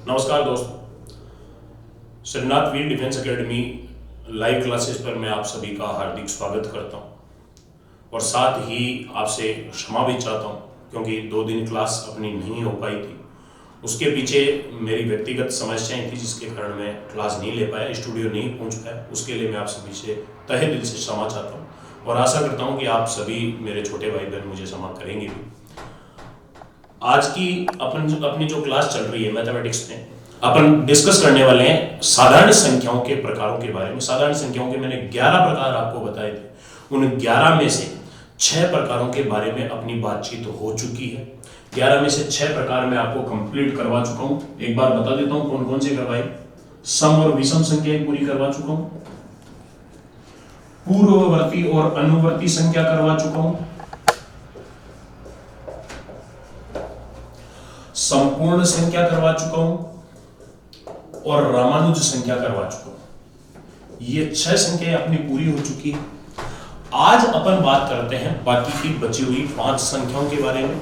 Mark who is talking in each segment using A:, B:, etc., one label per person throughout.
A: नमस्कार दोस्तों, श्रीनाथ वीर defence academy live classes पर मैं आप सभी का हार्दिक स्वागत करता हूं और साथ ही आपसे क्षमा भी चाहता हूं क्योंकि 2 दिन क्लास अपनी नहीं हो पाई थी। उसके पीछे मेरी व्यक्तिगत समस्याएं थी जिसके कारण मैं क्लास नहीं ले पाया, स्टूडियो नहीं पहुंच पाया। उसके लिए मैं आप सभी से तहे दिल से क्षमा चाहता हूँ और आशा करता हूँ कि आप सभी मेरे छोटे भाई बहन मुझे क्षमा करेंगे भी। आज की अपनी जो क्लास चल रही है मैथमेटिक्स में, अपन डिस्कस करने वाले हैं साधारण संख्याओं के प्रकारों के बारे में। साधारण संख्याओं के मैंने 11 प्रकार आपको बताए थे। उन 11 में से 6 प्रकारों के बारे में अपनी बातचीत हो चुकी है। 11 में से 6 प्रकार मैं आपको कंप्लीट करवा चुका हूं। एक बार बता देता हूं कौन कौन से करवाए। सम और विषम संख्याएं पूरी करवा चुका हूं, पूर्ववर्ती और अनुवर्ती संख्या करवा चुका हूं, संपूर्ण संख्या करवा चुका हूं और रामानुज संख्या करवा चुका हूं। ये 6 संख्याएं अपनी पूरी हो चुकी है। आज अपन बात करते हैं बाकी की बची हुई 5 संख्याओं के बारे में।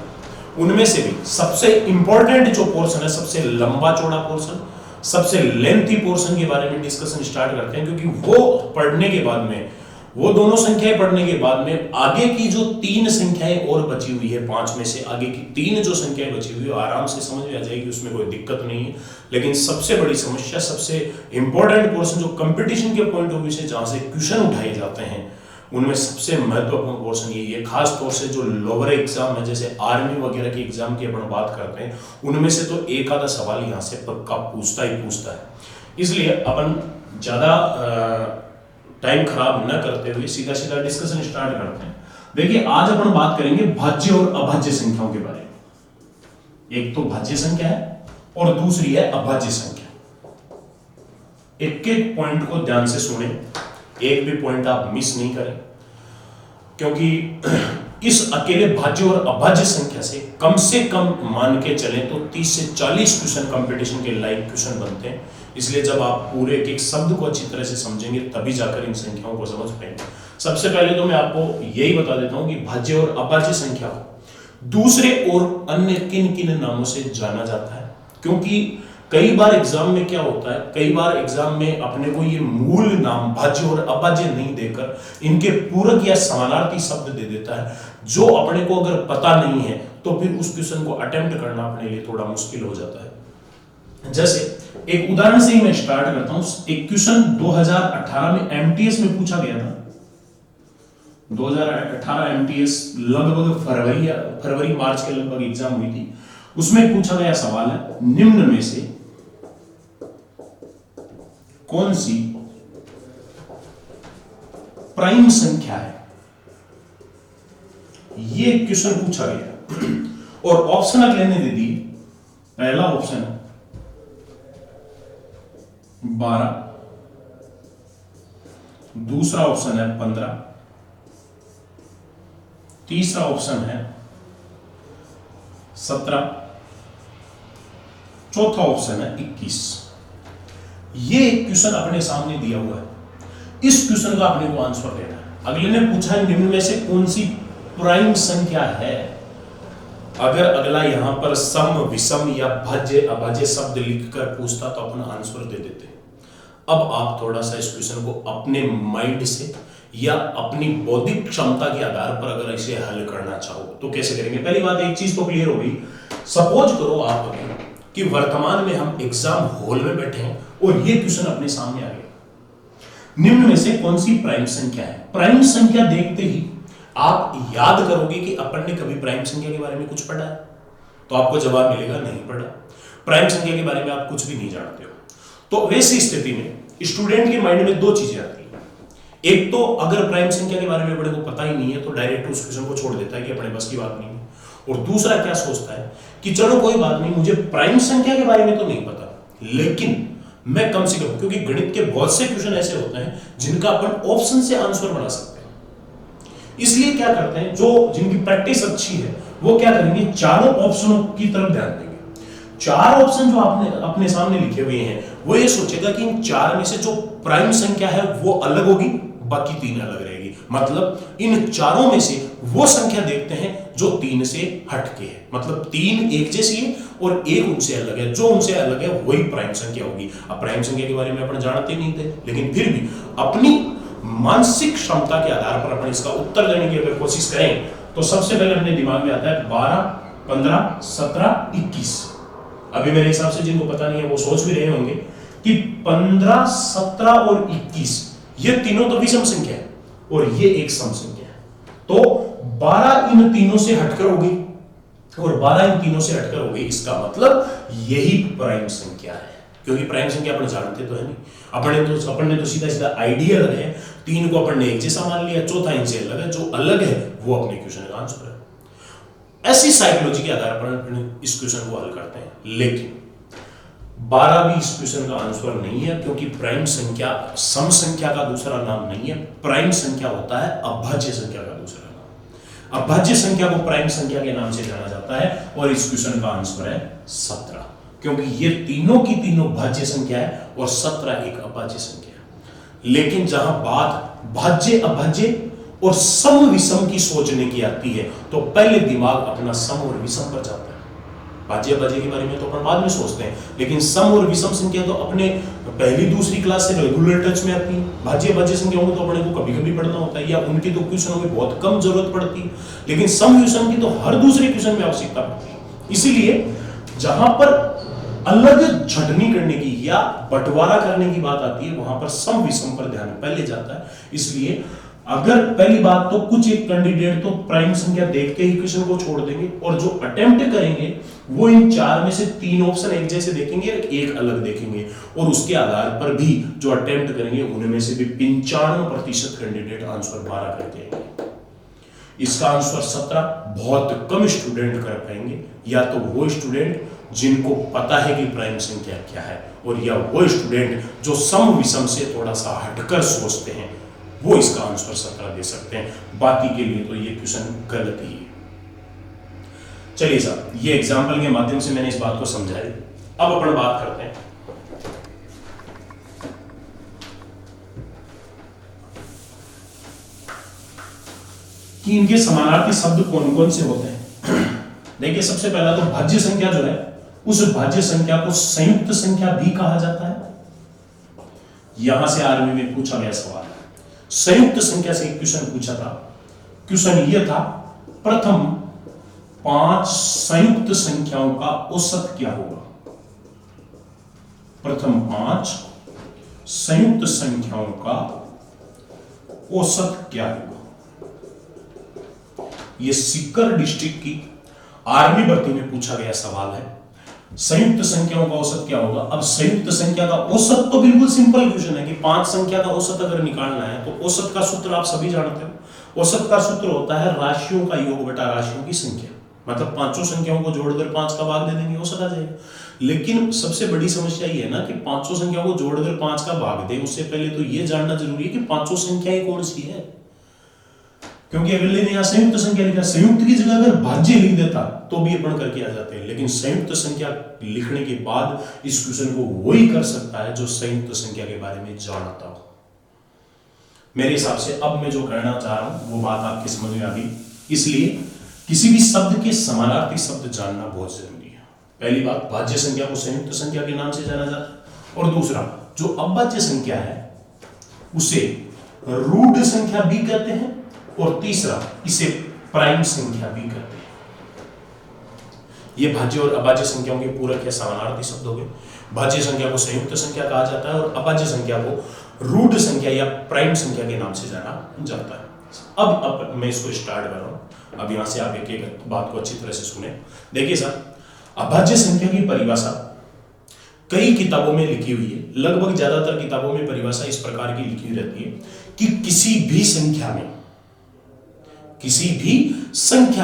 A: उनमें से भी सबसे इंपॉर्टेंट जो पोर्शन है, सबसे लंबा चौड़ा पोर्शन, सबसे लेंथी पोर्शन के बारे में डिस्कशन स्टार्ट करते हैं, क्योंकि वो पढ़ने के बाद में, वो दोनों संख्याएं पढ़ने के बाद में आगे की जो 3 संख्याएं और बची हुई है, 5 में से आगे की 3 जो संख्याएं बची हुई है आराम से समझ में आ जाएगी, उसमें कोई दिक्कत नहीं है। लेकिन सबसे बड़ी समस्या, सबसे इंपॉर्टेंट पोर्शन जो कंपटीशन के पॉइंट ऑफ व्यू से जहां से क्वेश्चन उठाए जाते हैं, उनमें सबसे महत्वपूर्ण पोर्शन ये है। खास तौर से जो लोअर एग्जाम है, जैसे आर्मी वगैरह के एग्जाम की अपन बात करते हैं, उनमें से तो एक आधा सवाल यहाँ से पक्का पूछता ही पूछता है। इसलिए अपन ज्यादा टाइम खराब न करते हुए सीधा सीधा डिस्कशन स्टार्ट करते हैं। देखिए, आज अपन बात करेंगे भाज्य और अभाज्य संख्याओं के बारे में। एक तो भाज्य संख्या है और दूसरी है अभाज्य संख्या। एक एक पॉइंट को ध्यान से सुने, एक भी पॉइंट आप मिस नहीं करें, क्योंकि इस अकेले भाज्य और अभाज्य संख्या से कम मान के चले तो 30 से 40 क्वेश्चन कंपटीशन के लाइव क्वेश्चन बनते हैं। इसलिए जब आप पूरे एक शब्द को अच्छी तरह से समझेंगे तभी जाकर इन संख्याओं को समझ पाएंगे। सबसे पहले तो मैं आपको यही बता देता हूं कि भाज्य और अभाज्य संख्या को दूसरे और अन्य किन किन नामों से जाना जाता है। क्योंकि कई बार एग्जाम में क्या होता है, कई बार एग्जाम में अपने को ये मूल नाम भाज्य और अभाज्य नहीं देकर इनके पूरक या समानार्थी शब्द दे देता है, जो अपने को अगर पता नहीं है तो फिर उस क्वेश्चन को अटेम्प्ट करना अपने लिए थोड़ा मुश्किल हो जाता है। जैसे एक उदाहरण से ही मैं स्टार्ट करता हूं। एक क्वेश्चन 2018 में एमटीएस में पूछा गया था। 2018 एमटीएस लगभग फरवरी मार्च के लगभग एग्जाम हुई थी। उसमें पूछा गया सवाल है, निम्न में से कौन सी प्राइम संख्या है? ये क्वेश्चन पूछा गया और ऑप्शन अगर लेने दे दी। पहला ऑप्शन है 12, दूसरा ऑप्शन है 15, तीसरा ऑप्शन है 17, चौथा ऑप्शन है 21। ये क्वेश्चन अपने सामने दिया हुआ है। इस क्वेश्चन का अपने को आंसर देना है। अगले ने पूछा है निम्न में से कौन सी प्राइम संख्या है। अगर अगला यहां पर सम, विषम या भाज्य अभाज्य शब्द लिखकर पूछता तो अपन आंसर दे देते। अब आप थोड़ा सा इस क्वेश्चन को अपने माइंड से या अपनी बौद्धिक क्षमता के आधार पर अगर इसे हल करना चाहो तो कैसे करेंगे। पहली बात, एक चीज तो क्लियर हो गई। सपोज करो आप कि वर्तमान में हम एग्जाम हॉल में बैठे हैं और ये क्वेश्चन अपने सामने आ गया, निम्न में से कौन सी प्राइम संख्या है। प्राइम संख्या देखते ही आप याद करोगे कि अपन ने कभी प्राइम संख्या के बारे में कुछ पढ़ा है, तो आपको जवाब मिलेगा नहीं पढ़ा। प्राइम संख्या के बारे में आप कुछ भी नहीं जानते हो। तो वैसी स्थिति में स्टूडेंट के माइंड में 2 चीजें आती हैं। एक तो अगर प्राइम संख्या के बारे में अपने को पता ही नहीं है तो डायरेक्ट उस क्वेश्चन को छोड़ देता है कि अपने बस की बात नहीं है। और दूसरा क्या सोचता है कि चलो कोई बात नहीं, मुझे प्राइम संख्या के बारे में तो नहीं पता, लेकिन मैं कम से कम, क्योंकि गणित के बहुत से क्वेश्चन ऐसे होते हैं जिनका अपन ऑप्शन से आंसर बना सकते हैं, इसलिए क्या करते हैं, जो जिनकी प्रैक्टिस अच्छी है वो क्या करेंगे, चारों ऑप्शनों की तरफ ध्यान देंगे। 4 ऑप्शन जो आपने अपने सामने लिखे हुए हैं, वो ये सोचेगा कि इन 4 में से जो प्राइम संख्या है वो अलग होगी, बाकी 3 अलग रहेगी। मतलब इन चारों में से वो संख्या देखते हैं जो 3 से हटके है, मतलब 3 एक जैसी है और एक उनसे अलग है, जो उनसे अलग है वही प्राइम संख्या होगी। अब प्राइम संख्या के बारे में अपन जानते नहीं थे, लेकिन फिर भी अपनी मानसिक क्षमता के आधार पर अपन इसका उत्तर देने की अगर कोशिश करें तो सबसे पहले अपने दिमाग में आता है 12, 15, 17, 21। अभी मेरे हिसाब से जिनको पता नहीं है वो सोच भी रहे होंगे कि 15, 17 और 21 ये तीनों तो विषम संख्या है और ये एक सम संख्या है। तो 12 इन तीनों से हटकर हो गई और 12 इन तीनों से हटकर हो गई, इसका मतलब यही प्राइम संख्या है। क्योंकि प्राइम संख्या अपन जानते तो है नहीं, अपन ने तो सीधा सीधा आइडियल है, 3 को अपन ने एक जैसा मान लिया, चौथा इनसे अलग है, जो अलग है वो अपने क्वेश्चन का आंसर है। ऐसी साइकोलॉजी के आधार पर अपन इस क्वेश्चन को हल करते हैं। लेकिन 12 भी इस क्वेश्चन का आंसर नहीं है, क्योंकि प्राइम संख्या सम संख्या का दूसरा नाम नहीं है। प्राइम संख्या होता है अभाज्य संख्या का दूसरा नाम। अभाज्य संख्या को प्राइम संख्या के नाम से जाना जाता है और इस क्वेश्चन का आंसर है 17, क्योंकि ये तीनों की तीनों भाज्य संख्या है और 17 एक अभाज्य संख्या है। लेकिन जहां बात भाज्य अभाज्य और सम विषम की सोचने की आती है तो पहले दिमाग अपना सम और विषम पर जाता है। भाज्य अभाज्य के बारे में तो अपन बाद में सोचते हैं, लेकिन सम और विषम संख्या तो अपने पहली दूसरी क्लास से रेगुलर टच में आती है। भाज्य अभाज्य संख्याओं को तो अपने को कभी कभी पढ़ना होता है या उनकी तो क्वेश्चनों में बहुत कम जरूरत पड़ती है, लेकिन सम विषम की तो हर दूसरे क्वेश्चन में आवश्यकता पड़ती है। इसीलिए जहां पर अलग छटनी करने की या बंटवारा करने की बात आती है वहां पर सम विषम पर ध्यान पहले जाता है। इसलिए अगर पहली बात तो कुछ एक कैंडिडेट तो प्राइम संख्या देख के ही क्वेश्चन को छोड़ देंगे और जो अटेम्प्ट करेंगे वो इन 4 में से 3 ऑप्शन एक जैसे देखेंगे, एक अलग देखेंगे और उसके आधार पर भी जो अटेम्प्ट करेंगे उनमें से भी 95% कैंडिडेट आंसर 12 करके आएंगे। इसका आंसर 17 बहुत कम स्टूडेंट कर पाएंगे, या तो वो स्टूडेंट जिनको पता है कि प्राइम संख्या क्या है और या वो स्टूडेंट जो सम विषम से थोड़ा सा हटकर सोचते हैं, वो इसका आंसर 17 दे सकते हैं। बाकी के लिए तो ये क्वेश्चन गलत ही है। चलिए साहब, ये एग्जाम्पल के माध्यम से मैंने इस बात को समझाया। अब अपन बात करते हैं कि इनके समानार्थी शब्द कौन कौन से होते हैं। देखिए, सबसे पहला तो भाज्य संख्या जो है उस भाज्य संख्या को संयुक्त संख्या भी कहा जाता है। यहां से आर्मी में पूछा गया सवाल है, संयुक्त संख्या से एक क्वेश्चन पूछा था। क्वेश्चन यह था, प्रथम 5 संयुक्त संख्याओं का औसत क्या होगा। प्रथम 5 संयुक्त संख्याओं का औसत क्या होगा। यह सीकर डिस्ट्रिक्ट की आर्मी भर्ती में पूछा गया सवाल है। संयुक्त संख्याओं का औसत क्या होगा। अब संयुक्त संख्या का औसत तो बिल्कुल सिंपल क्वेश्चन है कि 5 संख्या का औसत अगर निकालना है तो औसत का सूत्र आप सभी जानते हो। औसत का सूत्र होता है राशियों का योग बटा राशियों की संख्या। मतलब 5 संख्याओं को जोड़कर 5 का भाग दे देंगे, औसत आ जाएगा। लेकिन सबसे बड़ी समस्या ये है ना कि 5 संख्याओं को जोड़कर 5 का भाग दे, उससे पहले तो ये जानना जरूरी है कि 5 संख्याएं कौन सी है। क्योंकि अगले ने यहां संयुक्त संख्या लिखा, संयुक्त की जगह अगर भाज्य लिख देता तो भी अपन करके आ जाते हैं, लेकिन संयुक्त संख्या लिखने के बाद इस क्वेश्चन को वही कर सकता है जो संयुक्त संख्या के बारे में जानता हो। मेरे हिसाब से अब मैं जो कहना चाह रहा हूं वो बात आपकी समझ में आ गई। इसलिए किसी भी शब्द के समानार्थी शब्द जानना बहुत जरूरी है। पहली बात, भाज्य संख्या को संयुक्त संख्या के नाम से जाना जाता है, और दूसरा जो अभाज्य संख्या है उसे रूट संख्या भी कहते हैं, और तीसरा इसे प्राइम संख्या भी कहते हैं। ये भाज्य और अभाज्य संख्याओं के पूरक या समानार्थी शब्द हो गए। भाज्य संख्या को संयुक्त संख्या कहा जाता है और अभाज्य संख्या को रूट संख्या या प्राइम संख्या के नाम से जाना जाता है। अब मैं इसको स्टार्ट कर रहा हूं। अब यहां से आप एक एक बात को अच्छी तरह से सुने। देखिए सर, अभाज्य संख्या की परिभाषा कई किताबों में लिखी हुई है। लगभग ज्यादातर किताबों में परिभाषा इस प्रकार की लिखी रहती है कि किसी भी संख्या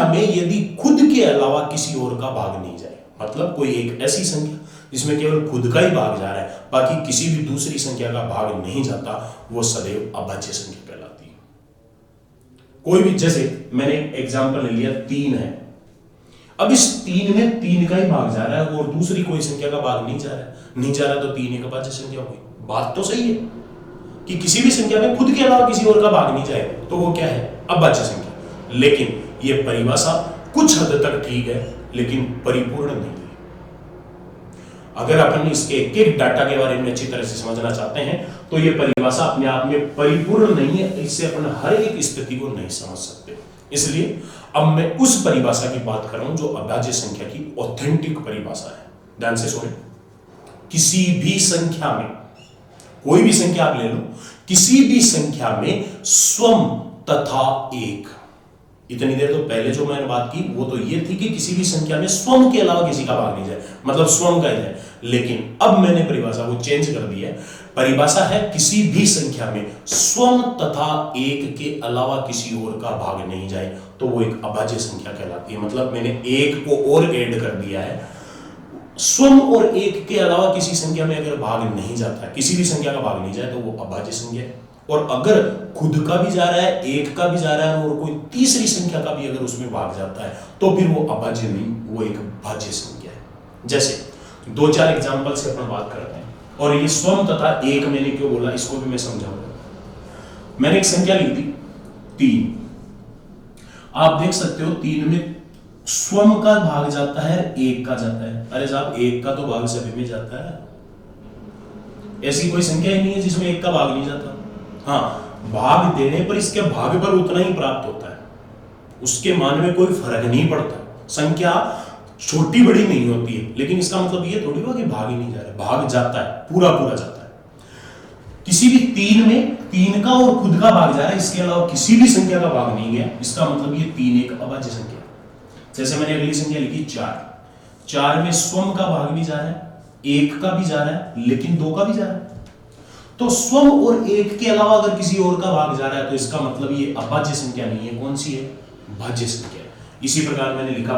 A: में यदि खुद के अलावा किसी और का भाग नहीं जाए, मतलब कोई एक ऐसी संख्या जिसमें केवल खुद का ही भाग जा रहा है, बाकी किसी भी दूसरी संख्या का भाग नहीं जाता, वो सदैव अभाज्य संख्या कहलाती है। कोई भी, जैसे मैंने एग्जांपल ले लिया 3 है। अब इस 3 में 3 का ही भाग जा रहा है और दूसरी कोई संख्या का भाग नहीं जा रहा है, तो 3 एक अभाज्य संख्या होगी। बात तो सही है कि किसी भी संख्या में खुद के अलावा किसी और का भाग नहीं जाए तो वो क्या है, अभाज्य संख्या। लेकिन यह परिभाषा कुछ हद तक ठीक है लेकिन परिपूर्ण नहीं है। अगर अपन इसके एक एक डाटा के बारे में अच्छी तरह से समझना चाहते हैं तो ये परिभाषा अपने आप में परिपूर्ण नहीं है, इससे अपन हर एक स्थिति को नहीं समझ सकते। इसलिए अब मैं उस परिभाषा की बात कर रहा हूं जो अभाज्य संख्या की ऑथेंटिक परिभाषा है। ध्यान से सुने, किसी भी संख्या में, कोई भी संख्या आप ले लो, किसी भी संख्या में स्वम तथा एक, इतनी देर तो पहले जो मैंने बात की वो तो ये थी कि किसी भी संख्या में स्वम के अलावा किसी का भाग नहीं जाए, मतलब स्वम का ही जाए। लेकिन अब मैंने परिभाषा को चेंज कर दिया है, परिभाषा है किसी भी संख्या में स्वम तथा एक के अलावा किसी और का भाग नहीं जाए तो वो एक अभाज्य संख्या कहलाती है। मतलब मैंने एक को और ऐड कर दिया है, स्वम और एक के अलावा किसी संख्या में अगर भाग नहीं जाता है, किसी भी संख्या का भाग नहीं जाए तो वो अभाज्य संख्या है। और अगर खुद का भी जा रहा है, एक का भी जा रहा है और कोई तीसरी संख्या का भी अगर उसमें भाग जाता है तो फिर वो अभाज्य नहीं, वो एक भाज्य संख्या है। जैसे दो चार एग्जांपल से अपन बात करते हैं। और ये स्वम तथा एक मैंने क्यों बोला इसको भी मैं समझाऊंगा। मैंने एक संख्या लिख दी 3, आप देख सकते हो 3 में स्वम का भाग जाता है, एक का जाता है। अरे साहब, एक का तो भाग सभी में जाता है, ऐसी कोई संख्या ही नहीं है जिसमें एक का भाग नहीं जाता। हाँ, भाग देने पर इसके भाग पर उतना ही प्राप्त होता है, उसके मान में कोई फर्क नहीं पड़ता। संख्या छोटी बड़ी नहीं होती है, लेकिन इसका मतलब ये थोड़ी हुआ कि भाग ही नहीं जा रहा, भाग जाता है, पूरा पूरा जाता है। किसी भी 3 में 3 का और खुद का भाग जा रहा है, इसके अलावा किसी भी संख्या का भाग नहीं गया, इसका मतलब ये 3 एक अभाज्य संख्या। जैसे मैंने अगली संख्या लिखी 4 में स्वम का भाग भी जा रहा है, एक का भी जा रहा है, लेकिन 2 का भी जा रहा है। तो स्वम और एक के अलावा अगर किसी और का भाग जा रहा है तो इसका मतलब ये अभाज्य संख्या नहीं है। कौन सी है? भाज्य संख्या है। इसी प्रकार मैंने लिखा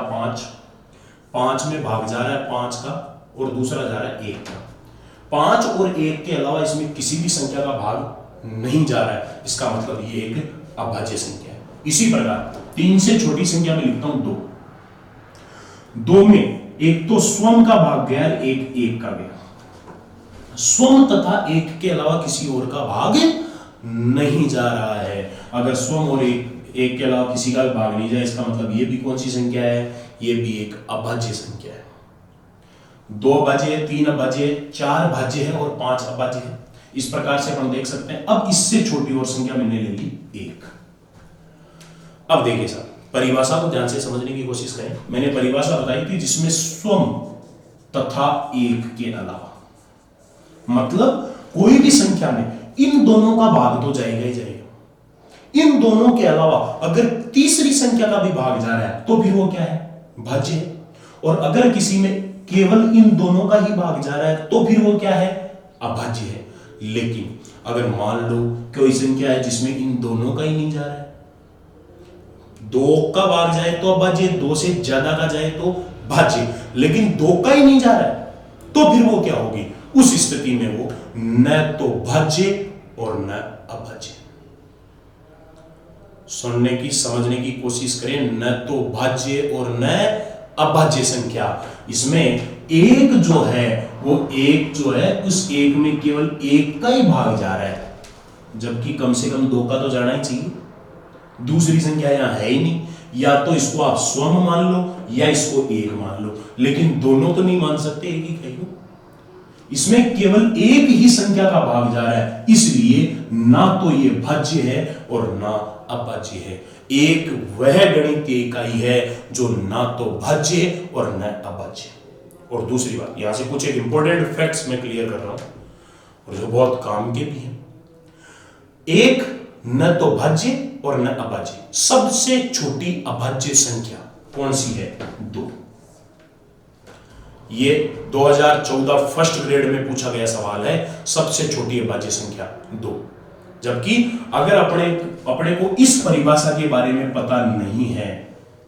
A: 5 में भाग जा रहा है 5 का और दूसरा जा रहा है 1 का। 5 और 1 के अलावा इसमें किसी भी संख्या का भाग नहीं जा रहा है, इसका मतलब ये एक अभाज्य संख्या है। इसी प्रकार 3 से छोटी संख्या में लिखता हूं 2 में एक तो स्वम का भाग गया, एक का गया। स्वम तथा एक के अलावा किसी और का भाग नहीं जा रहा है। अगर स्वम और एक के अलावा किसी का भी भाग नहीं जाए, इसका मतलब ये भी कौन सी संख्या है? ये भी एक अभाज्य संख्या है। 2 अभाज्य है, 3 अभाज्य है, 4 भाज्य है और 5 अभाज्य है। इस प्रकार से हम देख सकते हैं। अब इससे छोटी और संख्या मैंने ले ली 1। अब देखिए साहब, परिभाषा को ध्यान से समझने की कोशिश करें। मैंने परिभाषा बताई थी जिसमें स्वम तथा एक के अलावा, मतलब कोई भी संख्या में इन दोनों का भाग तो जाएगा ही जाएगा। इन दोनों के अलावा अगर तीसरी संख्या का भी भाग जा रहा है तो फिर वो क्या है? भाज्य है। और अगर किसी में केवल इन दोनों का ही भाग जा रहा है तो फिर वो क्या है? अभाज्य है। लेकिन अगर मान लो कोई संख्या है जिसमें इन दोनों का ही नहीं जा रहा है, 2 का भाग जाए तो अभाज्य, 2 से ज्यादा का जाए तो भाज्य, लेकिन 2 का ही नहीं जा रहा है तो फिर वो क्या होगी? उस स्थिति में वो न तो भाज्य और न अभाज्य। सुनने की, समझने की कोशिश करें। न तो भाज्य और न अभाज्य संख्या। इसमें एक जो है वो एक जो है उस एक में केवल एक का ही भाग जा रहा है, जबकि कम से कम 2 का तो जाना ही चाहिए। दूसरी संख्या यहां है ही नहीं। या तो इसको आप स्वम मान लो या इसको एक मान लो, लेकिन दोनों तो नहीं मान सकते, एक ही कहीं। इसमें केवल एक ही संख्या का भाग जा रहा है, इसलिए ना तो ये भाज्य है और ना अभाज्य है। एक वह गणितीय इकाई है जो ना तो भाज्य और न अभाज्य। और दूसरी बात, यहां से कुछ एक इंपॉर्टेंट फैक्ट्स मैं क्लियर कर रहा हूं और जो बहुत काम के भी हैं। एक न तो भाज्य और न अभाज्य। सबसे छोटी अभाज्य संख्या कौन सी है? 2। ये 2014 फर्स्ट ग्रेड में पूछा गया सवाल है। सबसे छोटी अभाज्य संख्या 2। जबकि अगर अपने को इस परिभाषा के बारे में पता नहीं है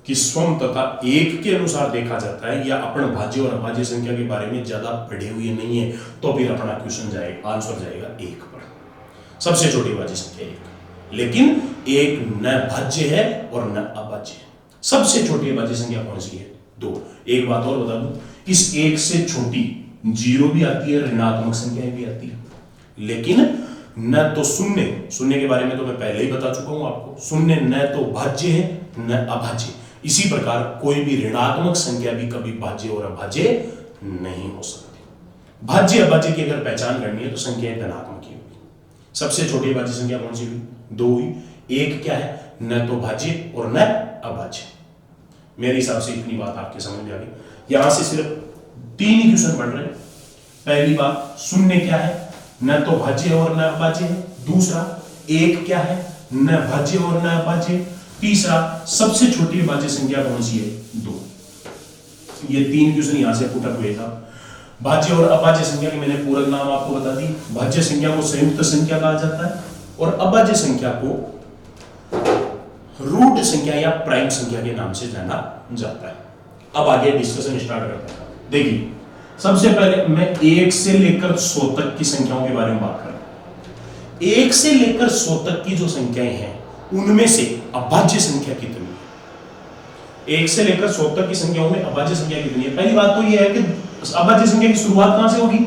A: कि स्वम तथा एक के अनुसार देखा जाता है, या अपन भाज्य और अभाज्य संख्या के बारे में ज्यादा पढ़े हुए नहीं है, तो फिर अपना क्वेश्चन जाएगा, आंसर जाएगा 1 पर। सबसे छोटी अभाज्य संख्या 1, लेकिन एक न भाज्य है और न अभाज्य। सबसे छोटी अभाज्य संख्या कौन सी है? 2। एक बात और बता दूं, इस 1 से छोटी 0 भी आती है, ऋणात्मक संख्याएं भी आती है, लेकिन न तो शून्य के बारे में तो मैं पहले ही बता चुका हूं आपको। शून्य न तो भाज्य है न अभाज्य। इसी प्रकार कोई भी ऋणात्मक संख्या भी कभी भाज्य और अभाज्य नहीं हो सकती। भाज्य अभाज्य की अगर पहचान करनी है तो संख्याएं धनात्मक ही होगी। सबसे छोटी भाज्य संख्या कौन सी हुई? 2 हुई। एक क्या है? न तो भाज्य और न अभाज्य। मेरे हिसाब से इतनी बात आपके समझ में आ गई। यहां से सिर्फ 3 ही क्वेश्चन पढ़ रहे हैं। पहली बात, शून्य क्या है? न तो भाज्य और न अभाज्य है। दूसरा, एक क्या है? न भाज्य और न अभाज्य। तीसरा, सबसे छोटी भाज्य संख्या कौन सी है? 2। ये 3 क्वेश्चन यहां से पुट अप हुए था। भाज्य और अभाज्य संख्या के मैंने पूरक नाम आपको बता दी। भाज्य संख्या को संयुक्त संख्या कहा जाता है और अभाज्य संख्या को रूट संख्या या प्राइम संख्या के नाम से जाना जाता है। अब आगे डिस्कशन स्टार्ट करते हैं। देखिए, सबसे पहले मैं 1 से लेकर 100 तक की संख्याओं के बारे में बात करूं। 1 से लेकर 100 तक की जो संख्याएं हैं उनमें से अभाज्य संख्या कितनी है? 1 से लेकर 100 तक की संख्याओं में अभाज्य संख्या कितनी है? पहली बात तो यह है कि अभाज्य संख्या की शुरुआत कहां से होगी?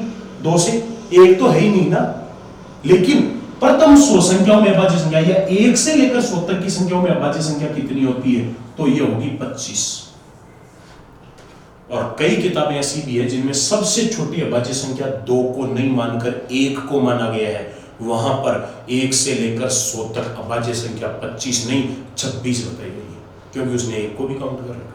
A: 2 से। 1 तो है ही नहीं ना। लेकिन प्रथम 100 संख्याओं में अभाज्य संख्या या 1 से लेकर 100 तक की संख्याओं में अभाज्य संख्या कितनी होती है? तो ये होगी 25। और कई किताबें ऐसी भी है जिनमें सबसे छोटी अभाज्य संख्या 2 को नहीं मानकर 1 को माना गया है। वहां पर 1 से लेकर 100 तक अभाज्य संख्या 25 नहीं 26 बताई गई है, क्योंकि उसने 1 को भी काउंट कर रखा है।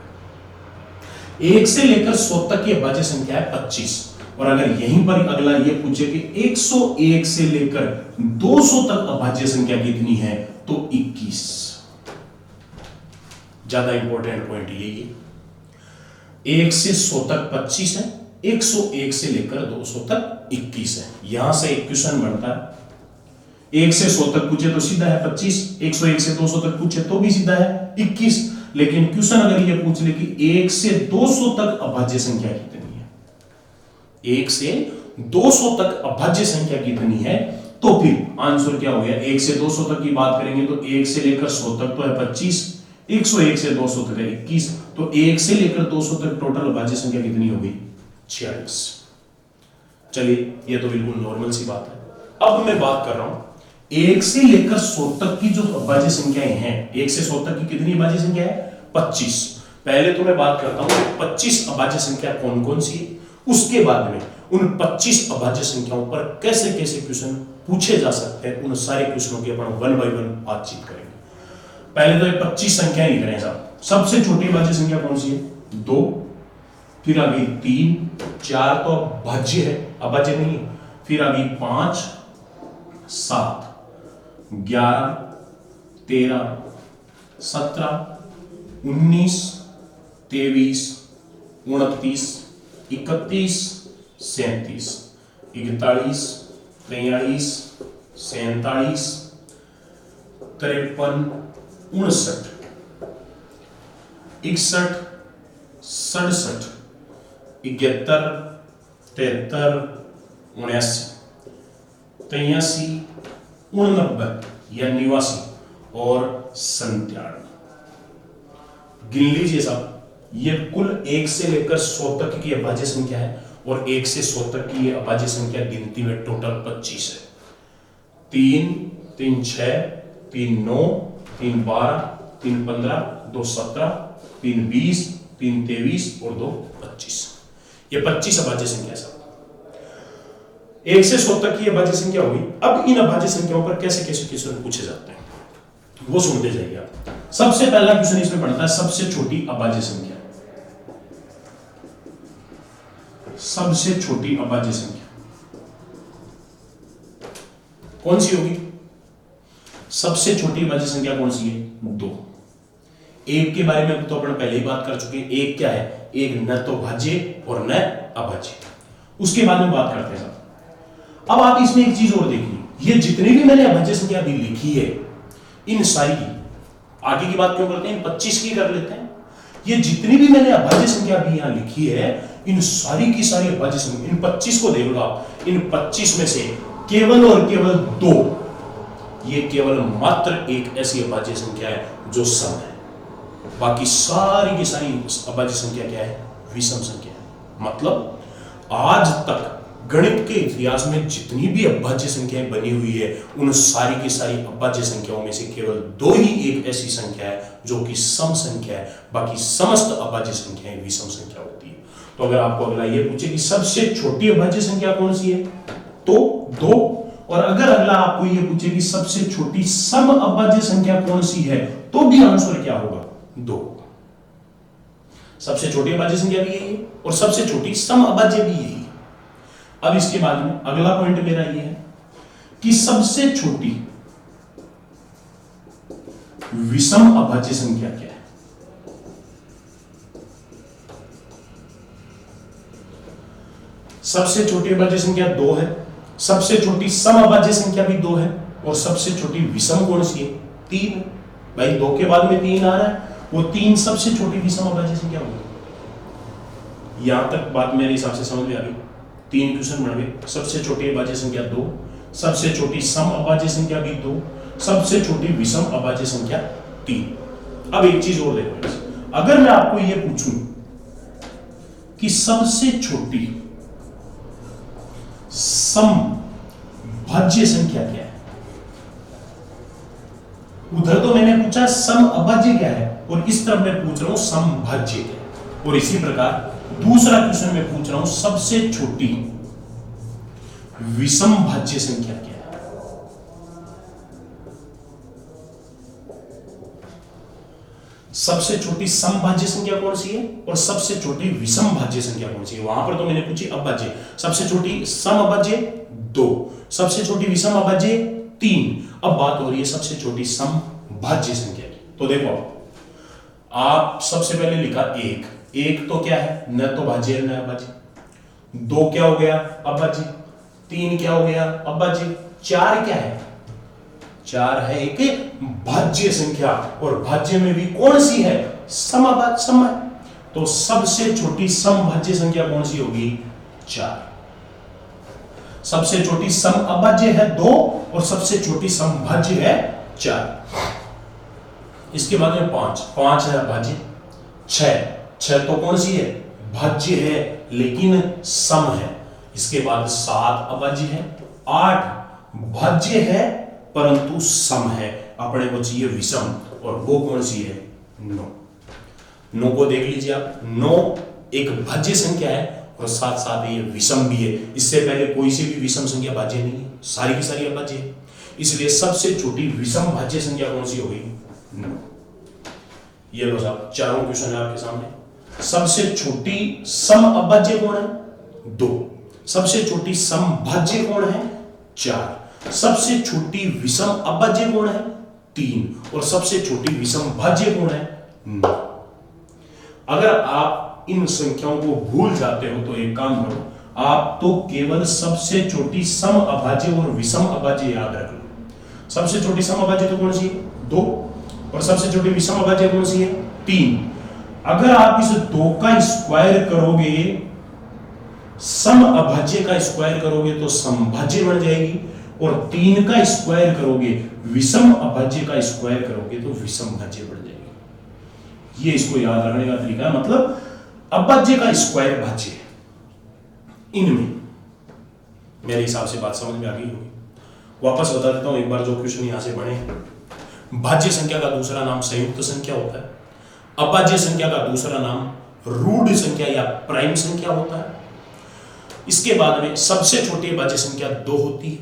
A: 1 से लेकर 100 तक की अभाज्य संख्या है 25। और अगर यहीं पर अगला ये पूछे कि 101 से लेकर 200 तक अभाज्य संख्या कितनी है? तो 21। ज्यादा इंपॉर्टेंट पॉइंट यही है। 1 से 100 तक 25 है, 101 से लेकर 200 तक 21 है। यहां से एक क्वेश्चन बनता है। 1 से 100 तक पूछे तो सीधा है 25, 101 से 200 तक पूछे तो भी सीधा है 21। लेकिन क्वेश्चन अगर ये पूछ ले कि 1 से 200 तक अभाज्य संख्या कितनी है, 1 से 200 तक अभाज्य संख्या कितनी है, तो फिर आंसर क्या हो गया? 1 से 200 तक की बात करेंगे तो 1 से लेकर 100 तक तो है 25, 101 से 200 तक है 21, तो 1 से लेकर 200 तक टोटल अभाज्य संख्या कितनी हो गई? 46। चलिए, ये तो बिल्कुल नॉर्मल सी बात है। अब मैं बात कर रहा हूं 1 से लेकर 100 तक की जो अभाज्य संख्याएं हैं, 1 से 100 तक की कितनी अभाज्य संख्या है? 25। पहले तो मैं बात करता हूं 25 अभाज्य संख्या कौन कौन सी है, उसके बाद में उन 25 अभाज्य संख्याओं पर कैसे कैसे क्वेश्चन पूछे जा सकते हैं, उन सारे क्वेश्चनों की अपन 1 बाय 1 बातचीत करेंगे। पहले तो ये 25 संख्याएं लिख रहे हैं साहब। सबसे छोटी अभाज्य संख्या कौन सी है? 2। फिर आ गई 3, 4 तो भाज्य है, अभाज्य नहीं है। फिर आ गई 5, 7, 11, 13, 17, 19, 23, 29, 31, 37, 41, 43, 47, 53, 59, 61, 67, 71, 73, 79, 83, 89 या 89 और 97। गिन लीजिए साहब, ये कुल 1 से लेकर 100 तक की अभाज्य संख्या है और 1 से 100 तक की ये अभाज्य संख्या गिनती में टोटल 25 है। 3, 3, 6, 3, 9, 3, 12, 3, 15, 2, 17, 3, 20, 3, 23 और 2, 25। ये 25 अभाज्य संख्या है। 1 से 100 तक की अभाज्य संख्या होगी। अब इन अभाज्य संख्याओं पर कैसे कैसे क्वेश्चन पूछे जाते हैं वो सुनते जाइए आप। सबसे पहला क्वेश्चन इसमें पड़ता है सबसे छोटी अभाज्य संख्या। सबसे छोटी अभाज्य संख्या कौन सी होगी? सबसे छोटी अभाज्य संख्या कौन सी है? 2। 1 के बारे में तो अपन पहले ही बात कर चुके हैं। 1 क्या है? 1 न तो भाज्य और न अभाज्य। उसके बाद में बात करते हैं साहब। अब आप इसमें एक चीज और देखिए, ये जितनी भी मैंने अभाज्य संख्या अभी लिखी है इन सारी की, आगे की बात क्यों करते हैं, 25 की कर लेते हैं। ये जितनी भी मैंने अभाज्य संख्या अभी यहां लिखी है इन सारी की सारी अभाज्य संख्या, इन 25 को देख लो आप, इन 25 में से केवल और केवल 2, ये केवल मात्र एक ऐसी अभाज्य संख्या है जो सम है। बाकी सारी की सारी अभाज्य संख्या क्या है? विषम संख्या है। मतलब आज तक गणित के इतिहास में जितनी भी अभाज्य संख्याएं बनी हुई है उन सारी की सारी अभाज्य संख्याओं में से केवल 2 ही एक ऐसी संख्या है जो कि सम संख्या है। बाकी समस्त अभाज्य संख्याएं विषम संख्या होती है। तो अगर आपको अगला ये पूछे कि सबसे छोटी अभाज्य संख्या कौन सी है, तो 2। और अगर अगला आपको ये पूछे कि सबसे छोटी सम अभाज्य संख्या कौन सी है, तो भी आंसर क्या होगा, 2। सबसे छोटी अभाज्य संख्या भी यही है और सबसे छोटी सम अभाज्य भी यही है। अब इसके बाद में अगला पॉइंट मेरा ये है कि सबसे छोटी विषम अभाज्य संख्या क्या है। सबसे छोटी अभाज्य संख्या 2 है, सबसे छोटी सम अभाज्य संख्या भी 2 है, और सबसे छोटी विषम कौन सी है, 3। भाई 2 के बाद में 3 आ रहा है, वो 3 सबसे छोटी विषम अभाज्य संख्या होगी। यहां तक बात मेरे हिसाब से समझ में आ गई। 3 क्वेश्चन बन गए। सबसे छोटी अभाज्य संख्या 2, सबसे छोटी सम अभाज्य संख्या भी 2, सबसे छोटी विषम अभाज्य संख्या 3। अब एक चीज और देखो, अगर मैं आपको यह पूछूं कि सबसे छोटी सम भाज्य संख्या क्या है, उधर तो मैंने पूछा सम अभाज्य क्या है, और इस तरफ मैं पूछ रहा हूं सम भाज्य क्या है। और इसी प्रकार दूसरा क्वेश्चन मैं पूछ रहा हूं सबसे छोटी विषम भाज्य संख्या क्या है। सबसे छोटी सम भाज्य संख्या कौन सी है और सबसे छोटी विषम भाज्य संख्या कौन सी है। वहां पर तो मैंने पूछी अभाज्य, सबसे छोटी सम अभाज्य 2, सबसे छोटी विषम अभाज्य 3। अब बात हो रही है सबसे छोटी सम भाज्य संख्या की। तो देखो आप सबसे पहले लिखा 1 तो क्या है, न तो भाज्य है न अभाज्य। 2 क्या हो गया, अभाज्य। 3 क्या हो गया, अभाज्य। 4 क्या है, 4 है एक भाज्य संख्या, और भाज्य में भी कौन सी है, समभाज्य सम है। तो सबसे छोटी सम भाज्य संख्या कौन सी होगी, 4। सबसे छोटी सम अभाज्य है 2 और सबसे छोटी सम भाज्य है 4। इसके बाद में 5 है अभाज्य। 6 तो कौन सी है, भाज्य है लेकिन सम है। इसके बाद 7 अभाज्य है। 8 भाज्य है परंतु सम है, अपने को चाहिए विषम, और वो कौन सी है, 9 को देख लीजिए आप। 9 एक भाज्य संख्या है और साथ साथ ये विषम भी है। इससे पहले कोई सी भी विषम संख्या भाज्य नहीं है, सारी की सारी अभाज्य है। इसलिए सबसे छोटी विषम भाज्य संख्या कौन सी होगी, 9। ये लो साहब, चारों क्वेश्चन है आपके सामने। सबसे छोटी सम अभाज्य कौन है, 2। सबसे छोटी सम भाज्य कौन है, 4। सबसे छोटी विषम अभाज्य कौन है, 3। और सबसे छोटी विषम भाज्य कौन है, 9। अगर आप इन संख्याओं को भूल जाते हो तो एक काम करो, आप तो केवल सबसे छोटी सम अभाज्य और विषम अभाज्य याद रख लो। सबसे छोटी सम अभाज्य तो कौन सी है, 2, और सबसे छोटी विषम अभाज्य कौन सी है, 3। अगर आप इस 2 का स्क्वायर करोगे, सम अभाज्य का स्क्वायर करोगे तो समभाज्य बन जाएगी, और 3 का स्क्वायर करोगे, विषम अभाज्य का स्क्वायर करोगे तो विषम भाज्य बढ़ जाएगी। ये इसको याद रखने का तरीका है, मतलब अभाज्य का स्क्वायर भाज्य है। इनमें मेरे हिसाब से बात समझ में आ गई होगी। वापस बता देता हूं एक बार जो क्वेश्चन यहां से बने। भाज्य संख्या का दूसरा नाम संयुक्त संख्या होता है। अभाज्य संख्या का दूसरा नाम रूढ़ संख्या या प्राइम संख्या होता है। इसके बाद में सबसे छोटी अभाज्य संख्या 2 होती है।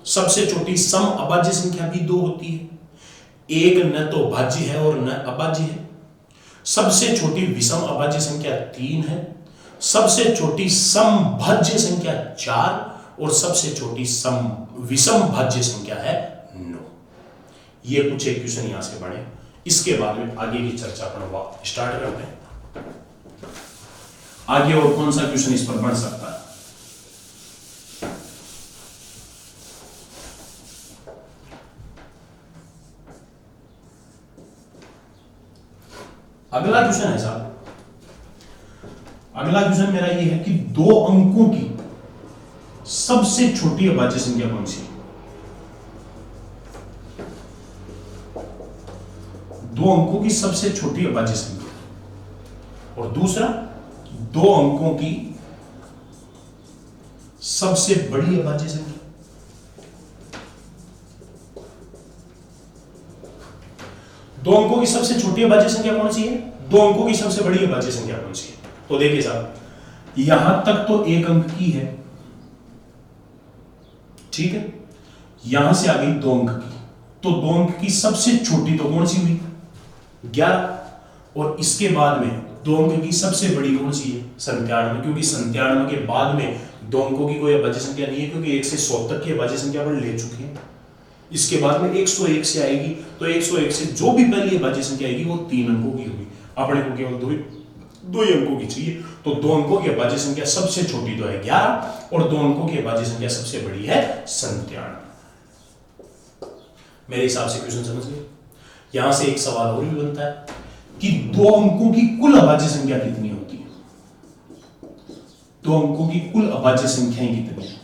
A: सबसे छोटी सम अभाज्य संख्या भी 2 होती है। एक न तो भाज्य है और न अभाज्य है। सबसे छोटी विषम अभाज्य संख्या 3 है। सबसे छोटी सम भाज्य संख्या 4 और सबसे छोटी सम विषम भाज्य संख्या है 9। ये कुछ एक क्वेश्चन यहां से बने। इसके बाद में आगे की चर्चा अपन स्टार्ट करते हैं। आगे और कौन सा क्वेश्चन इस पर बन सकता है। अगला क्वेश्चन है साहब, अगला क्वेश्चन मेरा ये है कि 2 अंकों की सबसे छोटी अभाज्य संख्या कौन सी है। 2 अंकों की सबसे छोटी अभाज्य संख्या, और दूसरा 2 अंकों की सबसे बड़ी अभाज्य संख्या। दो अंकों की सबसे छोटी अभाज्य संख्या कौन सी है, 2 अंकों की सबसे बड़ी अभाज्य संख्या कौन सी है। तो देखिए साहब, यहां तक तो एक अंक की है, ठीक है, यहां से आ गई 2 अंक की, तो 2 अंक की सबसे छोटी तो कौन सी हुई 11, और इसके बाद में 2 अंक की सबसे बड़ी कौन सी है 97, क्योंकि 97 के बाद में 2 अंकों की कोई अभाज्य संख्या नहीं है, क्योंकि 1 से 100 तक की अभाज्य संख्या पर ले चुके हैं। इसके बाद में 101 से आएगी, तो 101 से जो भी पहली अभाज्य संख्या आएगी वो 3 अंकों की होगी, अपने को केवल दो ही अंकों की चाहिए, तो 2 अंकों की अभाज्य संख्या सबसे छोटी तो है 11 और 2 अंकों की अभाज्य संख्या सबसे बड़ी है 97। मेरे हिसाब से क्वेश्चन समझ गए। यहां से एक सवाल और भी बनता है कि 2 अंकों की कुल अभाज्य संख्या कितनी होती है, 2 अंकों की कुल अभाज्य संख्याएं कितनी है।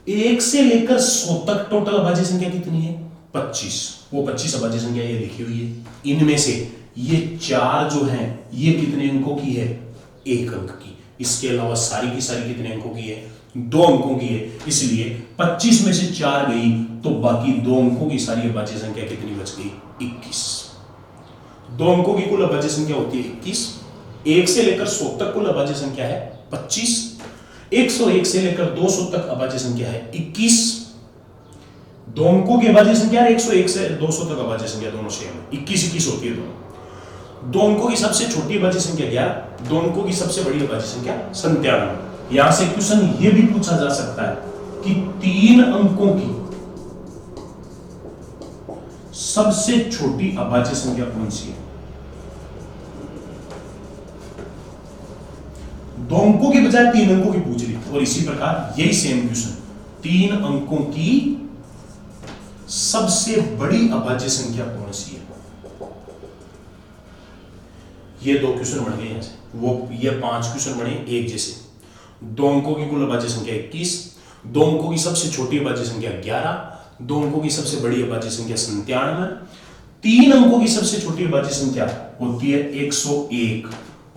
A: एक से लेकर 100 तक टोटल अभाज्य संख्या कितनी है 25, वो 25 अभाज्य संख्या ये लिखी हुई है। इनमें से ये 4 जो हैं ये कितने अंकों की है 1 अंक की, इसके अलावा सारी की सारी कितने अंकों की है 2 अंकों की है, इसलिए 25 में से 4 गई तो बाकी 2 अंकों की सारी अभाज्य संख्या कितनी बच गई 21। 2 अंकों की कुल अभाज्य संख्या होती है 21, 1 से लेकर 100 तक कुल अभाज्य संख्या है 25, 101 से लेकर 200 तक अभाज्य संख्या है 21। 2 अंकों की अभाज्य संख्या 101 से 200 तक अभाज्य संख्या दोनों सेम है, 21 होती है दोनों। 2 अंकों की सबसे छोटी अभाज्य संख्या 11, 2 अंकों की सबसे बड़ी अभाज्य संख्या 97। यहां से क्वेश्चन यह भी पूछा जा सकता है कि 3 अंकों की सबसे छोटी अभाज्य संख्या कौन सी है। 2 अंकों के बजाय 3 अंकों की पूछ ली, और इसी प्रकार यही सेम क्वेश्चन 3 अंकों की सबसे बड़ी अभाज्य संख्या कौन सी है। ये 2 क्वेश्चन बन गए यहां से, वो ये 5 क्वेश्चन बने एक जैसे। 2 अंकों की कुल अभाज्य संख्या 21, 2 अंकों की सबसे छोटी अभाज्य संख्या 11, 2 अंकों की सबसे बड़ी अभाज्य संख्या 97, 3 अंकों की सबसे छोटी अभाज्य संख्या होती है 101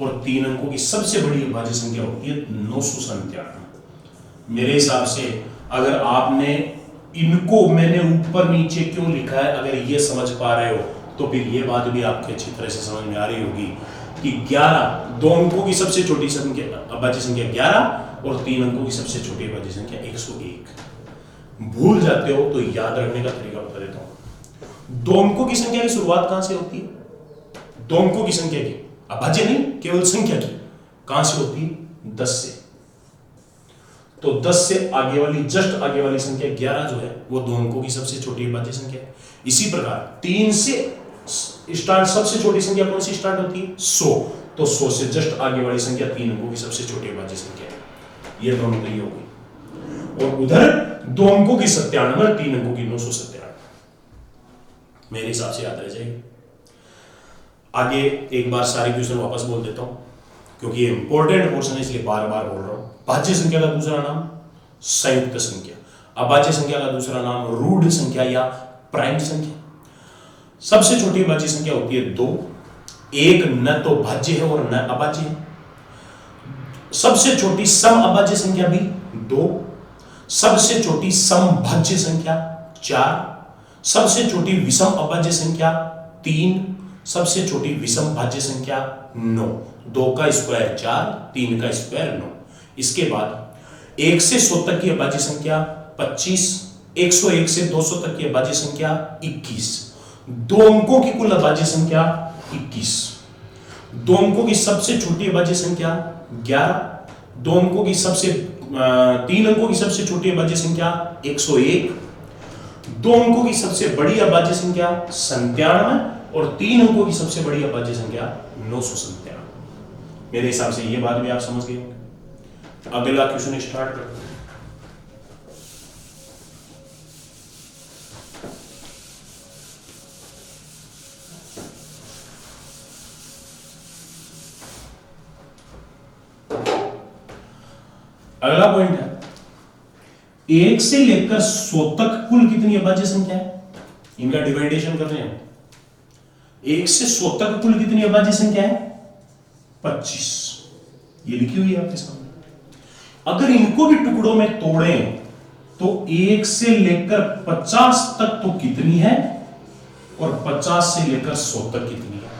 A: और 3 अंकों की सबसे बड़ी अभाज्य संख्या होती है 997। मेरे हिसाब से अगर आपने इनको मैंने ऊपर नीचे क्यों लिखा है, अगर ये समझ पा रहे हो तो फिर ये बात भी आपके अच्छी तरह से समझ में आ रही होगी कि 11 2 अंकों की सबसे छोटी संख्या अभाज्य संख्या 11 और 3 अंकों की सबसे छोटी अभाज्य संख्या 101। भूल जाते हो तो याद रखने का तरीका बता देता हूं। 2 अंकों की संख्या की शुरुआत कहां से होती है, 2 अंकों की संख्या की अभाज्य नहीं केवल संख्या की कहां से होती है 10 से, तो 10 से आगे वाली जस्ट आगे वाली संख्या 11 जो है वो 2 अंकों की सबसे छोटी अभाज्य संख्या है। इसी प्रकार 3 से स्टार्ट सबसे छोटी संख्या कौन सी स्टार्ट होती है 100, तो 100 से जस्ट आगे वाली संख्या 3 अंकों की सबसे छोटी अभाज्य संख्या है। ये दोनों तो ये हो गई, और उधर 2 अंकों की 97 और 3 अंकों की 997। मेरे हिसाब से याद रह जाएगी। आगे एक बार सारे क्वेश्चन वापस बोल देता हूं क्योंकि ये इंपॉर्टेंट पोर्शन है इसलिए बार बार बोल रहा हूं। भाज्य संख्या का दूसरा नाम संयुक्त संख्या, अभाज्य संख्या का दूसरा नाम रूढ़ संख्या या प्राइम संख्या। सबसे छोटी अभाज्य संख्या होती है 2, एक न तो भाज्य है और न अभाज्य है। सबसे छोटी सम अभाज्य संख्या भी 2, सबसे छोटी समभाज्य संख्या 4, सबसे छोटी विषम अभाज्य संख्या 3, सबसे छोटी विषम भाज्य संख्या 9। 2 का स्क्वायर 4, 3 का स्क्वायर 9। इसके बाद 1 से 100 तक की अभाज्य संख्या 25, 101 से 200 तक की अभाज्य संख्या 21। 2 अंकों की कुल अभाज्य संख्या 21। 2 अंकों की सबसे छोटी अभाज्य संख्या 11, 2 अंकों की सबसे 3 अंकों की सबसे छोटी अभाज्य संख्या 101, 2 अंकों की सबसे बड़ी अभाज्य संख्या 97 और 3 अंकों की सबसे बड़ी अभाज्य संख्या 997। मेरे हिसाब से ये बात भी आप समझ गए होंगे। अगला क्वेश्चन स्टार्ट करते हैं। अगला पॉइंट है 1 से लेकर 100 तक कुल कितनी अभाज्य संख्या है, इनका डिवाइडेशन कर रहे हैं। 1 से 100 तक कुल कितनी अभाज्य संख्या है 25, ये लिखी हुई है आपके सामने। अगर इनको भी टुकड़ों में तोड़ें तो 1 से लेकर 50 तक तो कितनी है और 50 से लेकर 100 तक कितनी है?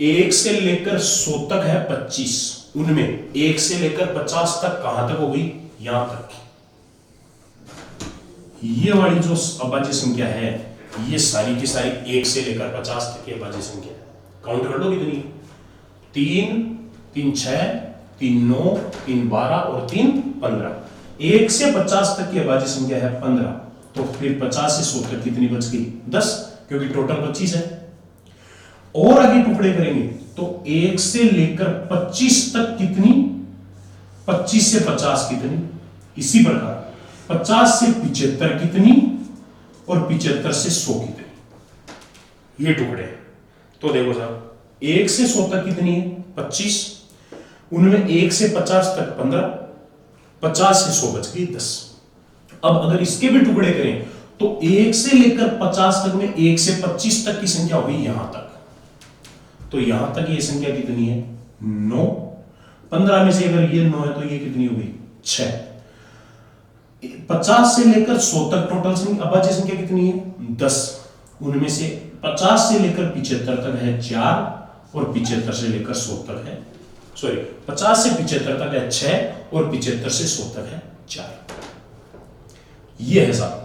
A: 1 से लेकर 100 तक है 25, उनमें 1 से लेकर 50 तक कहां तक हो गई? यहां तक। ये वाली जो अभाज्य संख्या है ये सारी की सारी 1 से लेकर 50 तक की अभाज्य संख्या है। काउंट कर लो कितनी? 3, 3 6, 3 9, 3 12 और 3 15। 1 से 50 तक की अभाज्य संख्या है 15, तो फिर 50 से 100 तक कितनी बच गई? 10, क्योंकि टोटल 25 है। और आगे टुकड़े करेंगे तो 1 से लेकर 25 तक कितनी? 25 से 50 कितनी? इसी प्रकार 50 से 75 कितनी? और 75 से 100 कितनी? ये टुकड़े। तो देखो साहब, 1 से 100 तक कितनी है? 25, उनमें 1 से 50 तक 15, 50 से 100 बच गई 10। अब अगर इसके भी टुकड़े करें तो 1 से लेकर 50 तक में 1 से 25 तक की संख्या होगी यहां तक, तो यहां तक ये संख्या कितनी है? 9। 15 में से अगर ये 9 है तो ये कितनी होगी? 6। 50 से लेकर 100 तक टोटल अभाज्य संख्या कितनी है? 10, उनमें से 50 से लेकर 75 तक है 4, और 75 से लेकर 100 तक है, सॉरी 50 से 75 तक है 6, और 75 से 100 तक है 4। ये है साहब,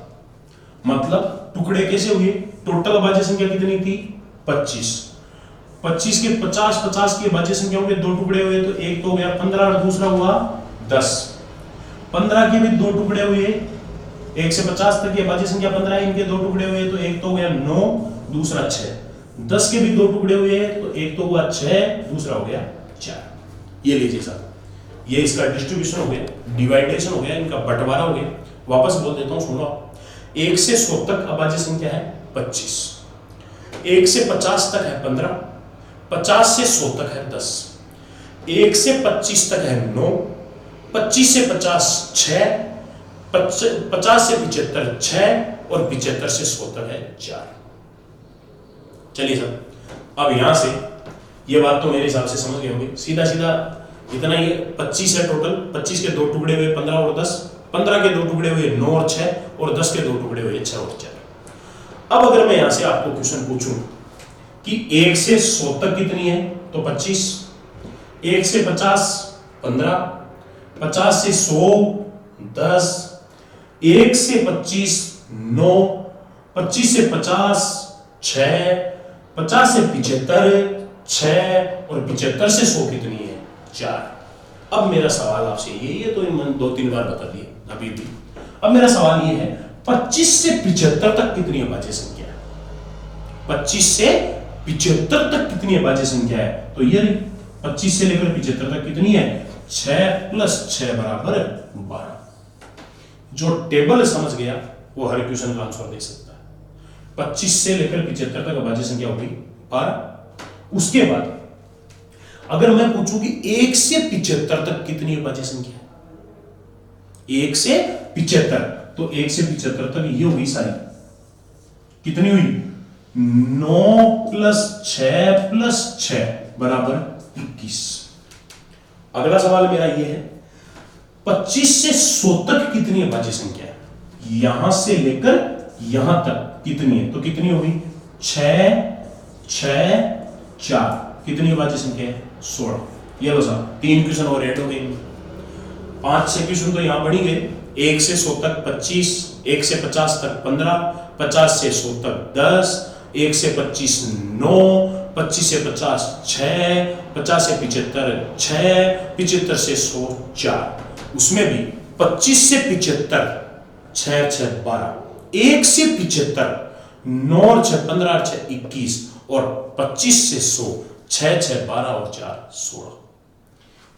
A: मतलब टुकड़े कैसे हुए? टोटल अभाज्य संख्या कितनी थी? 25। 25 के 50 की अभाज्य संख्या होंगे, दो टुकड़े हुए तो एक तो हो गया 15 और दूसरा हुआ 10। 15 के भी दो टुकड़े हुए, 1 से 50 तक की अभाज्य संख्या 15 है, इनके दो टुकड़े हुए तो एक तो हो गया 9, दूसरा 6। 10 के भी दो टुकड़े हुए तो एक तो हुआ 6, दूसरा हो गया 4। ये लीजिए साहब, ये इसका डिस्ट्रीब्यूशन हो गया, डिवाइडेशन हो गया, इनका बंटवारा हो गया। वापस बोल देता हूं, सुनो। 1 से 100 तक अभाज्य संख्या है 25, 1 से 50 तक है 15, 50 से 100 तक है 10, 1 से 25 तक है 9, 25 से 50 6, 50 से 75 6, और 75 से 100 तक है 4। चलिए सर, अब यहां से ये बात तो मेरे हिसाब से समझ गए होंगे। सीधा सीधा इतना ही 25 है टोटल, 25 के दो टुकड़े हुए 15 और 10, 15 के दो टुकड़े हुए 9 और 6, और 10 के दो टुकड़े हुए 6 और 4। अब अगर मैं यहां से आपको क्वेश्चन पूछूं कि 1 से 100 तक कितनी है, तो 25, 1 से 50 15, 50 से 100 10, 1 से 25 9, 25 से 50 6, 50 से 75 6, और 75 से 100 कितनी है? 4। अब मेरा सवाल आपसे ये तो मैंने 2-3 बार बता दिए अभी भी। अब मेरा सवाल ये है, 25 से 75 तक कितनी अभाज्य संख्या है? 25 से 75 तक कितनी अभाज्य संख्या है? तो ये 25 से लेकर 75 तक कितनी है? 6 + 6 = 12। जो टेबल समझ गया वो हर क्वेश्चन का आंसर दे सकता है। 25 से लेकर 75 तक अभाज्य संख्या होगी 12। उसके बाद अगर मैं पूछूं कि 1 से 75 तक कितनी अभाज्य संख्या है? 1 से 75, तो 1 से 75 तक ये होगी सारी, कितनी हुई? 9 + 6 + 6 = 21। अगला सवाल मेरा ये है, 25 से 100 तक कितनी अभाज्य संख्या है? यहां से लेकर यहां तक कितनी है? तो कितनी होगी? 6 6 4, कितनी अभाज्य संख्या है? 16। ये लो साहब, 3 क्वेश्चन और ऐड हो गए, 5 से क्वेश्चन तो यहां बढ़ी गए। 1 से 100 तक 25, 1 से 50 तक 15, 50 से 100 तक 10, 1 से 25 9, 25 से 50 6, 50 से 75 6, 75 से 100 4। उसमें भी 25 से 75 6 6 12, 1 से 75 9 और 6 15 और 6 21, और 25 से 100 6 6 12 और 4 16।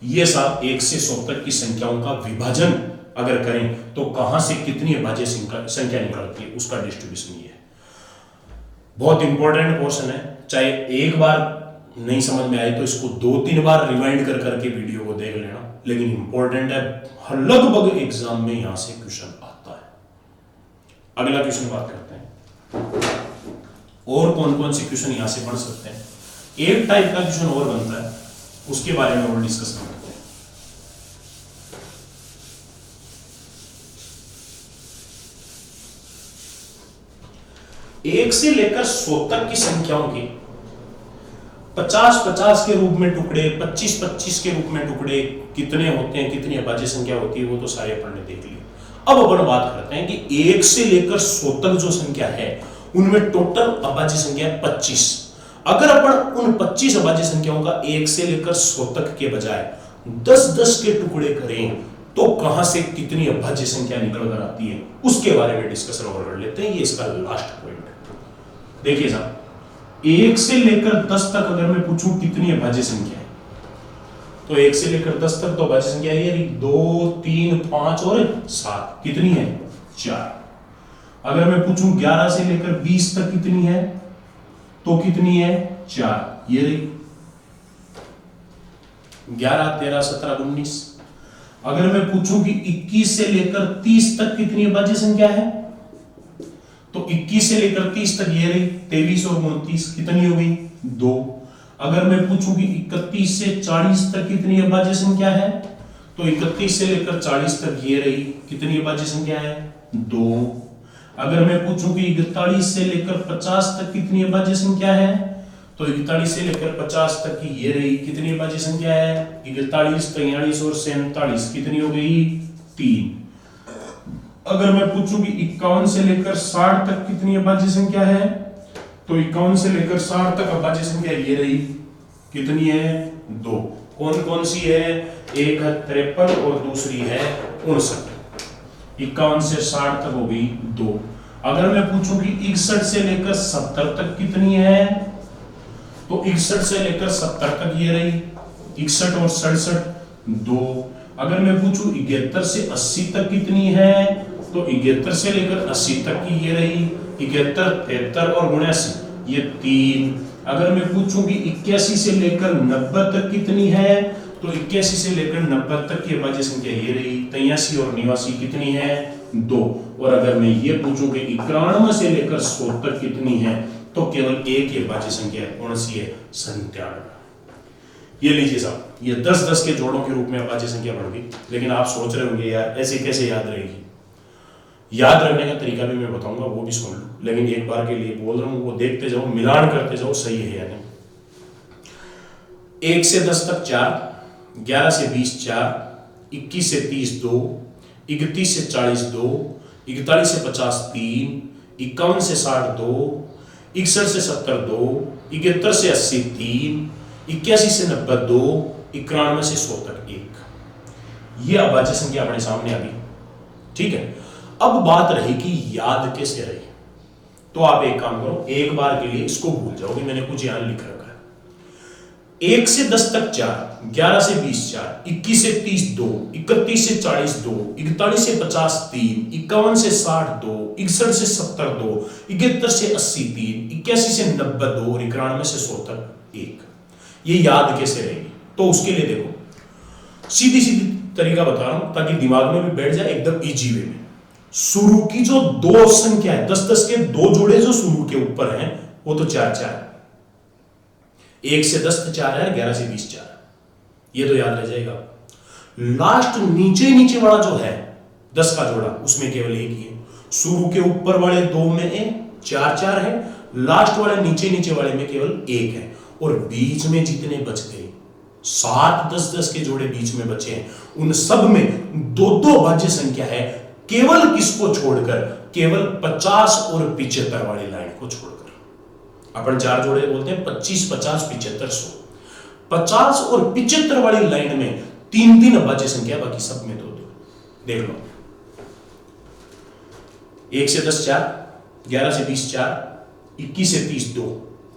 A: ये साहब 1 से 100 तक की संख्याओं का विभाजन अगर करें तो कहां से कितनी अभाज्य संख्या निकलती है, उसका डिस्ट्रीब्यूशन ये है। बहुत इंपॉर्टेंट पोर्शन है, चाहे एक बार नहीं समझ में आए तो इसको 2-3 बार रिवाइंड कर करके वीडियो को देख लेना, लेकिन इंपॉर्टेंट है, हर लगभग एग्जाम में यहां से क्वेश्चन आता है। अगला क्वेश्चन बात करते हैं और कौन कौन से क्वेश्चन यहां से बन सकते हैं। एक टाइप का क्वेश्चन और बनता है, उसके बारे में और डिस्कस करते हैं। 1 से लेकर 100 तक की संख्याओं के 50-50 के रूप में टुकड़े, 25-25 के रूप में टुकड़े कितने होते हैं, कितनी अभाज्य संख्या होती है, वो तो सारे अपन ने देख लिए। अब अपन बात करते हैं कि 1 से लेकर 100 तक जो संख्या है उनमें टोटल अभाज्य संख्या है 25। अगर अपन उन 25 अभाज्य संख्याओं का 1 से लेकर 100 तक के बजाय 10-10 के टुकड़े करें तो कहां से कितनी अभाज्य संख्या निकल कर आती है, उसके बारे में डिस्कशन और कर लेते हैं। ये इसका लास्ट पॉइंट है। देखिए साहब, 1 से लेकर 10 तक अगर मैं पूछूं कितनी अभाज्य संख्या है, तो 1 से लेकर 10 तक तो अभाज्य संख्या है 2, 3, 5 और 7। कितनी है? 4। अगर मैं पूछूं 11 से लेकर 20 तक कितनी है, तो कितनी है? 4। ये रही 11, 13, 17, 19। अगर मैं पूछूं कि 21 से लेकर 30 तक कितनी अभाज्य संख्या है, तो 21 से लेकर 30 तक ये रही 23 और 29। कितनी हो गई? 2। अगर मैं पूछूं कि 31 से 40 तक कितनी अभाज्य संख्या है, तो 31 से लेकर 40 तक ये रही कितनी अभाज्य संख्या है? 2। अगर मैं पूछूं कि 41 से लेकर 50 तक कितनी अभाज्य संख्या है, तो 41 से लेकर 50 तक की ये रही कितनी अभाज्य संख्या है? 41, 43 और 47। कितनी हो गई? 3। अगर मैं पूछूं कि 51 से लेकर 60 तक कितनी अभाज्य संख्या है, तो 51 से लेकर 60 तक अभाज्य संख्या ये रही कितनी है? 2। कौन कौन सी है? एक है 53 और दूसरी है 59। 51 से 60 तक हो गई 2। अगर मैं पूछूं कि 61 से लेकर 70 तक कितनी है, तो 61 से लेकर 70 तक ये रही 61 और 67 2। अगर मैं पूछूं 71 से 80 तक कितनी है, तो 71 से लेकर 80 तक की ये रही 71, 73 और 79 ये 3। अगर मैं पूछूं कि 81 से लेकर 90 तक कितनी है, तो 81 से लेकर 90 तक की अभाज्य संख्या ये रही 83 और 89। कितनी है? 2। और अगर मैं ये पूछूं कि 91 से लेकर 100 तक कितनी है, तो केवल एक ही अभाज्य संख्या है। कौन सी है? 97। ये लीजिए साहब, ये 10-10 के जोड़ों के रूप में अभाज्य संख्या बढ़ गई। लेकिन आप सोच रहे होंगे यार ऐसे कैसे याद रहेगी। याद रखने का तरीका भी मैं बताऊंगा, वो भी सुन लो। लेकिन एक बार के लिए बोल रहा हूं, वो देखते जाओ, मिलान करते जाओ, सही है या नहीं। 1 से 10 तक 4, 11 से 20 4, 21 से 30 2, 31 से 40 2, 41 से 50 3, 51 से 60 2, 61 से 70 2, 71 से 80 3, 81 से 90 2, 91 से 100 तक 1। ये अभाज्य संख्या अपने सामने आ गई। ठीक है, अब बात रही कि याद कैसे रही। तो आप एक काम करो, एक बार के लिए इसको भूल जाओगे, मैंने कुछ यहां लिख रखा है। 1 से 10 तक 4, 11 से 20 4, 21 से 30 2, 31 से 40 2, 41 से 50 3, 51 से 60 2, 61 से 70 2, 71 से 80 3, 81 से 90 2 और 91 से 100 तक 1। ये याद कैसे रहेगी? तो उसके लिए देखो, सीधी सीधी तरीका बता रहा हूं ताकि दिमाग में भी बैठ जाए एकदम इजी वे में। शुरू की जो 2 संख्या है, 10-10 के 2 जोड़े जो शुरू के ऊपर हैं, वो तो 4-4 है। 1 से 10 4 है, 11 से 20 4। ये तो याद रह जाएगा। लास्ट नीचे नीचे वाला जो है 10 का जोड़ा, उसमें केवल एक ही है। शुरू के ऊपर वाले 2 में 4-4 है, लास्ट वाले नीचे नीचे वाले में केवल 1 है। और बीच में जितने बच गए 7 10-10 के जोड़े बीच में बचे हैं, उन सब में 2-2 अभाज्य संख्या है। केवल किसको छोड़कर? केवल 50 और 75 वाली लाइन को छोड़कर। अपन 4 जोड़े बोलते हैं 25 50 75 100। 50 और 75 वाली लाइन में 3-3 अभाज्य संख्या, बाकी सब में 2-2। देख लो, 1 से 10 4, 11 से 20 4, 21 से 30 2,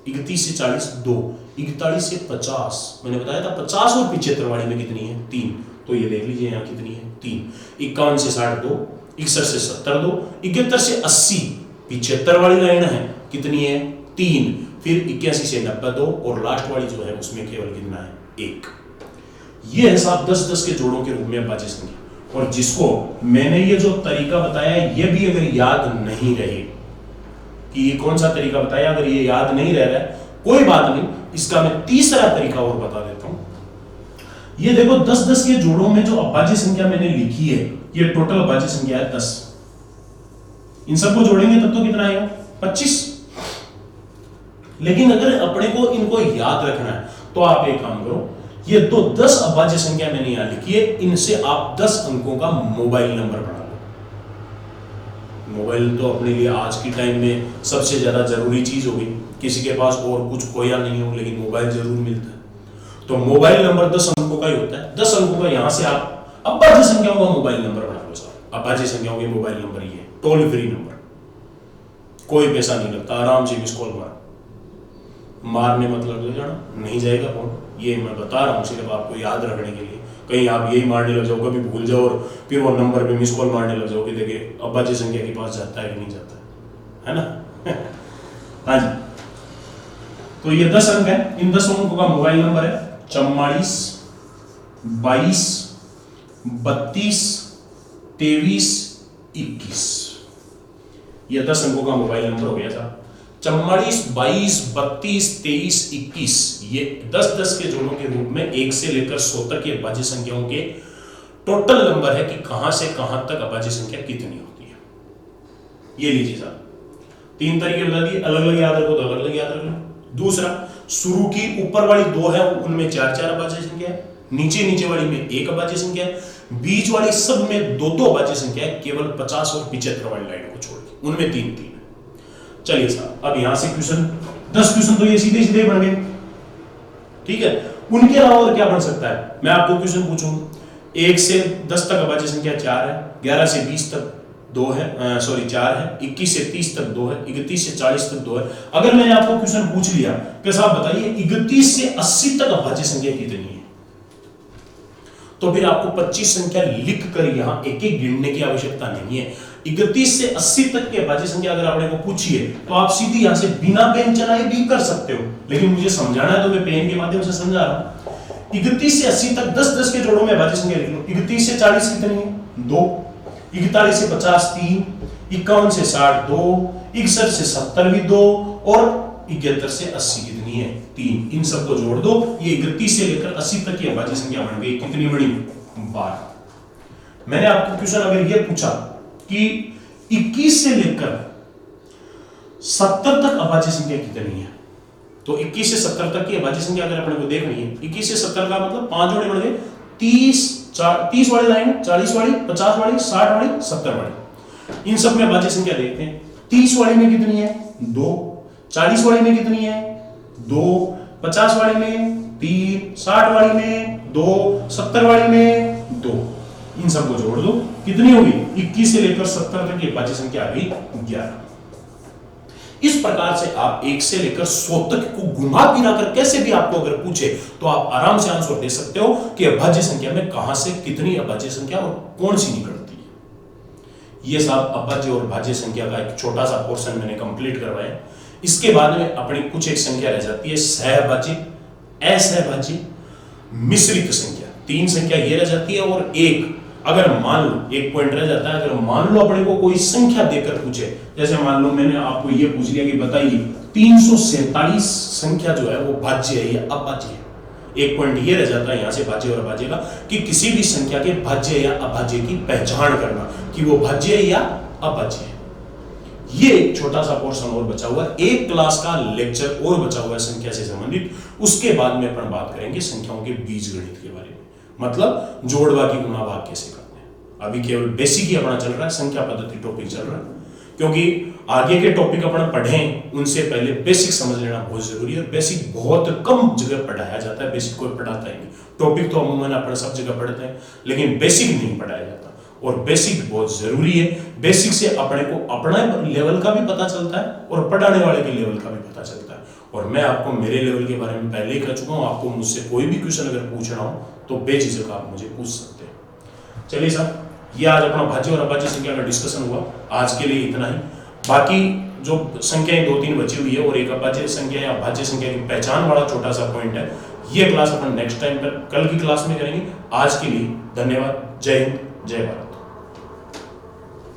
A: 31 से 40 2, 41 से 50। मैंने बताया था 50 और 75 वाली में कितनी है? 3। तो ये देख लीजिए यहाँ कितनी है? 3। 51 से 60 2, 61 से 70 2, 71 से 80 75 वाली लाइन है, कितनी है? 3। फिर 81 से 90 2 और लास्ट वाली जो है उसमें केवल कितना है? 1। ये है साहब 10-10 के जोड़ों के रूप में अभाज्य संख्या। और जिसको मैंने ये जो तरीका बताया, ये भी अगर याद नहीं रहे कि ये कौन सा तरीका बताया, अगर ये याद नहीं रह रहा है कोई बात नहीं, इसका मैं तीसरा तरीका और बता देता हूं। ये देखो 10-10 के जोड़ों में जो अभाज्य संख्या मैंने लिखी है, ये टोटल अभाज्य संख्या है 10। इन सबको जोड़ेंगे तब तो कितना आएगा? 25। लेकिन अगर अपने को इनको याद रखना है तो आप एक काम करो, ये तो 10 अभाज्य संख्या मैंने यहां लिखी है, इनसे आप 10 अंकों का मोबाइल नंबर बना लो। मोबाइल तो अपने लिए आज के टाइम में सबसे ज्यादा जरूरी चीज हो गई, किसी के पास और कुछ खोया नहीं हो लेकिन मोबाइल जरूर मिलता है, तो मोबाइल नंबर 10 अंकों का ही होता है। 10 अंकों का यहां से आप अभाज्य संख्याओं का मोबाइल नंबर बना लो साहब। अभाज्य संख्याओं के मोबाइल नंबर ये टोल फ्री नंबर, कोई पैसा नहीं लगता, आराम से मिस कॉल मारने मतलब ले जाना नहीं जाएगा फोन, ये मैं बता रहा हूँ सिर्फ आपको याद रखने के लिए। कहीं आप यही मारने लग जाओ, कभी भूल जाओ और फिर वो नंबर पे मिस कॉल मारने लग जाओ कि देखिए अभाज्य संख्या के पास जाता है कि नहीं जाता है ना। हाँ जी, तो ये 10 अंक है, इन 10 अंकों का मोबाइल नंबर है 44 22 32 23 21। ये 10 अंकों का मोबाइल नंबर हो गया था। 44 22 32 23 21 ये 10-10 के जोड़ों के रूप में 1 से लेकर 100 तक के अभाज्य संख्याओं के टोटल नंबर है कि कहां से कहां तक अभाज्य संख्या कितनी होती है। ये लीजिए साहब, 3 तरीके बता दिए, अलग अलग याद रखो तो अलग अलग याद रख लो। दूसरा, शुरू की ऊपर वाली 2 है उनमें 4-4 अभाज्य संख्या है, नीचे वाली में 1 अभाज्य संख्या है, बीच वाली सब में 2-2 अभाज्य संख्या है, केवल 50 और 75 वाली लाइन को छोड़ के उनमें 3-3 है। चलिए साहब, अब यहां से क्वेश्चन 10 क्वेश्चन तो ये सीधे सीधे बन गए, ठीक है। उनके अलावा और क्या बन सकता है, मैं आपको क्वेश्चन पूछूंगा 1 से 10 तक अभाज्य संख्या 4 है, 11 से 20 तक 2 है, 4 है, 21 से 30 तक 2 है, 31 से 40 तक 2 है। अगर मैंने आपको क्वेश्चन पूछ लिया कि साहब बताइए 31 से 80 तक अभाज्य संख्या कितनी है, तो फिर आपको 25 संख्या लिखकर यहां एक एक गिनने की आवश्यकता नहीं है। 31 से 80 तक की अभाज्य संख्या अगर आपने को पूछी है तो आप सीधी यहां से बिना पेन चलाए भी कर सकते हो, लेकिन मुझे समझाना है तो मैं पेन के माध्यम से समझा रहा हूं। 31 से 80 तक 10-10 के जोड़ों में अभाज्य संख्या लिख लो। 31 से 40 कितनी है 2, 41 से 50 3, 51 से 60 2, 61 से 70 भी 2 और 71 से 80 कितनी है 3। इन सबको जोड़ दो, ये 31 से लेकर 80 तक की अभाज्य संख्या बन गई, कितनी बनी 12। मैंने आपको क्वेश्चन अगर ये पूछा कि 21 से लेकर 70 तक अभाज्य संख्या कितनी है, तो 21 से 70 तक की अभाज्य संख्या अगर अपने को देखनी है, 21 से 70 का मतलब 5 जोड़े बन गए 30 वाली लाइन, 40 वाली, 50 वाली, 60 वाली, 70 वाली। इन सब में अभाज्य संख्या देखते हैं। 30 वाली में कितनी है 2, 40 वाली में कितनी है 2, 50 वाली में 3, 60 वाली में 2, 70 वाली में 2। इन सबको जोड़ दो, कितनी होगी 21 से लेकर 70 तक की अभाज्य संख्या आ गई 11। इस प्रकार से आप 1 से लेकर 100 तक को घुमा फिरा कर कैसे भी आपको अगर पूछे तो आप आराम से आंसर दे सकते हो कि अभाज्य संख्या में कहां से कितनी अभाज्य संख्या और कौन सी निकलती है। ये सब अभाज्य और भाज्य संख्या का एक छोटा सा पोर्शन मैंने कंप्लीट करवाया। इसके बाद में अपनी कुछ एक संख्या रह जाती है सहभाज्य, असहभाज्य, मिश्रित संख्या। 3 संख्या ये रह जाती है और एक अगर मान लो एक पॉइंट रह जाता है, अगर मान लो अपने को कोई संख्या देकर पूछे, जैसे मान लो मैंने आपको ये पूछ लिया कि बताइए 347 संख्या जो है वो भाज्य है या अभाज्य है। एक पॉइंट ये रह जाता है यहां से भाज्य और अभाज्य का कि किसी भी संख्या के भाज्य या अभाज्य की पहचान करना कि वो भाज्य है या अभाज्य है। ये एक छोटा सा पोर्शन और बचा हुआ है, एक क्लास का लेक्चर और बचा हुआ है संख्या से संबंधित। उसके बाद में अपन बात करेंगे संख्याओं के बीजगणित के बारे में, मतलब जोड़ भाग गुणा भाग कैसे करते हैं। अभी केवल बेसिक ही अपना चल रहा है, संख्या पद्धति टॉपिक चल रहा है, क्योंकि आगे के टॉपिक अपन पढ़ें उनसे पहले बेसिक समझ लेना बहुत जरूरी है। बेसिक बहुत कम जगह पढ़ाया जाता है, बेसिक कोई पढ़ाता ही नहीं। टॉपिक तो अमूमन अपन सब जगह पढ़ते हैं, लेकिन बेसिक नहीं पढ़ाया जाता और बेसिक बहुत जरूरी है। बेसिक से अपने को अपना लेवल का भी पता चलता है और पढ़ाने वाले के लेवल का भी पता चलता है। और मैं आपको मेरे लेवल के बारे में पहले ही कह चुका हूं, आपको मुझसे कोई भी क्वेश्चन अगर पूछना हो तो बेझिझक आप मुझे पूछ सकते हैं। चलिए साहब, ये आज अपना भाज्य और अभाज्य संख्या का डिस्कशन हुआ। आज के लिए इतना ही। बाकी जो संख्याएं 2-3 बची हुई है और एक अभाज्य संख्या या भाज्य संख्या की पहचान वाला छोटा सा पॉइंट है, ये क्लास अपन नेक्स्ट टाइम पर कल की क्लास में करेंगे। आज के लिए धन्यवाद। जय हिंद, जय भारत।